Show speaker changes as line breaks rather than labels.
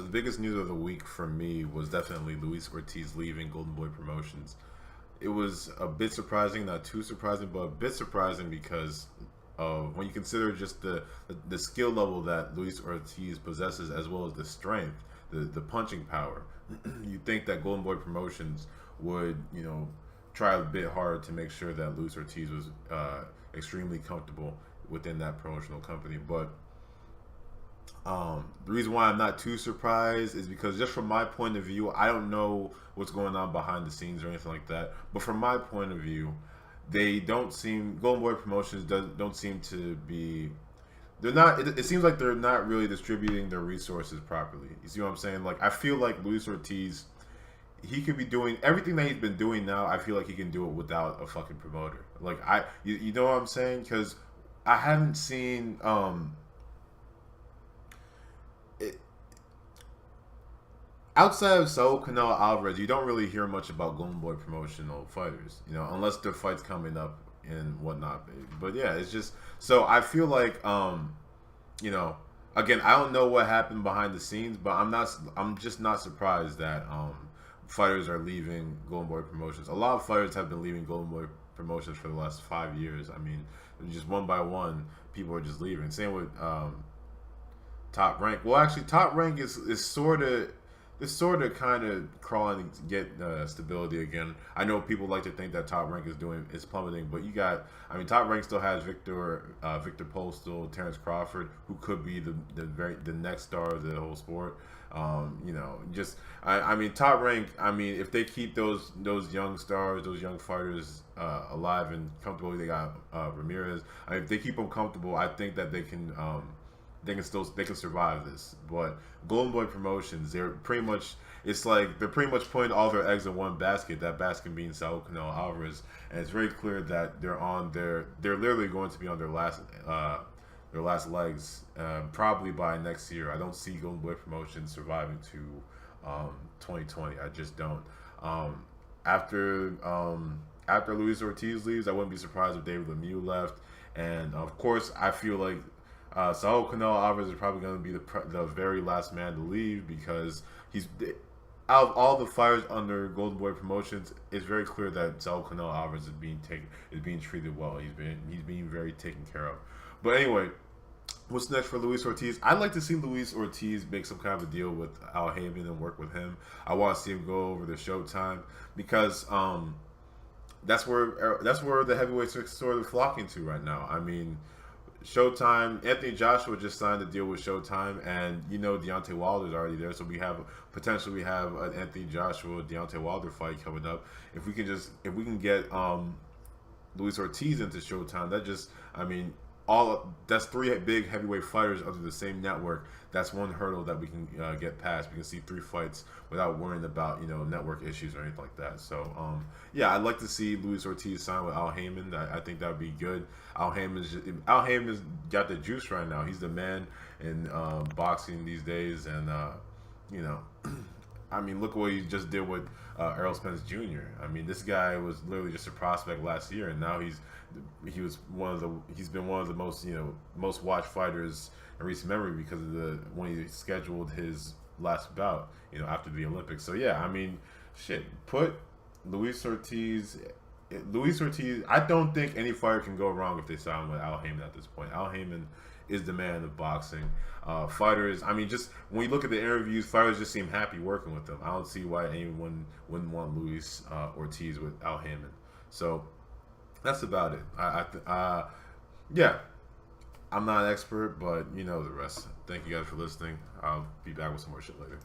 So the biggest news of the week for me was definitely Luis Ortiz leaving Golden Boy Promotions. It was a bit surprising, not too surprising, but a bit surprising because of when you consider just the skill level that Luis Ortiz possesses, as well as the strength, the punching power. You think that Golden Boy Promotions would try a bit harder to make sure that Luis Ortiz was extremely comfortable within that promotional company, but the reason why I'm not too surprised is because just from my point of view, I don't know what's going on behind the scenes or anything like that. But from my point of view, they don't seem Golden Boy Promotions don't seem to be. They're not. It seems like they're not really distributing their resources properly. You see what I'm saying? Like I feel like Luis Ortiz, he could be doing everything that he's been doing now. I feel like he can do it without a fucking promoter. Like you know what I'm saying? Because I haven't seen. It, Outside of Saul Canelo Alvarez, you don't really hear much about Golden Boy promotional fighters, unless their fights coming up and whatnot. But yeah, it's just so I feel like, you know, again, I don't know what happened behind the scenes, but I'm just not surprised that fighters are leaving Golden Boy Promotions. A lot of fighters have been leaving Golden Boy Promotions for the last 5 years. I mean, just one by one, people are just leaving. Same with Top Rank. Well, actually, Top Rank is sort of kind of crawling to get stability again. I know people like to think that Top Rank is plummeting, but Top Rank still has Victor Postal, Terrence Crawford, who could be the next star of the whole sport. Top Rank. I mean, if they keep those young stars, those young fighters alive and comfortable, they got Ramirez. I mean, if they keep them comfortable, I think that they can. They can survive this. But Golden Boy Promotions, they're pretty much putting all their eggs in one basket. That basket being Saul Canelo Alvarez, and it's very clear that they're literally going to be on their last legs, probably by next year. I don't see Golden Boy Promotions surviving to 2020. I just don't. After Luis Ortiz leaves, I wouldn't be surprised if David Lemieux left, and of course, I feel like Saul Canelo Alvarez is probably going to be the very last man to leave because he's out of all the fighters under Golden Boy Promotions. It's very clear that Saul Canelo Alvarez is being treated well. He's being very taken care of. But anyway, what's next for Luis Ortiz? I'd like to see Luis Ortiz make some kind of a deal with Al Haymon and work with him. I want to see him go over to Showtime because that's where the heavyweights are sort of flocking to right now. I mean, Showtime. Anthony Joshua just signed a deal with Showtime, and Deontay Wilder's already there. So we have an Anthony Joshua Deontay Wilder fight coming up. If we can get Luis Ortiz into Showtime, that's three big heavyweight fighters under the same network. That's one hurdle that we can get past. We can see 3 fights without worrying about network issues or anything like that. So yeah, I'd like to see Luis Ortiz sign with Al Haymon. I think that would be good. Al Heyman's got the juice right now. He's the man in boxing these days, and look what he just did with Errol Spence Jr. I mean, this guy was literally just a prospect last year, and now he's been one of the most watched fighters in recent memory because of when he scheduled his last bout, after the Olympics. So yeah, put Luis Ortiz. I don't think any fighter can go wrong if they sign with Al Haymon at this point. Al Haymon is the man of boxing. Fighters, just when you look at the interviews, fighters just seem happy working with them. I don't see why anyone wouldn't want Luis Ortiz with Al Haymon. So that's about it. Yeah, I'm not an expert, but you know the rest. Thank you guys for listening. I'll be back with some more shit later.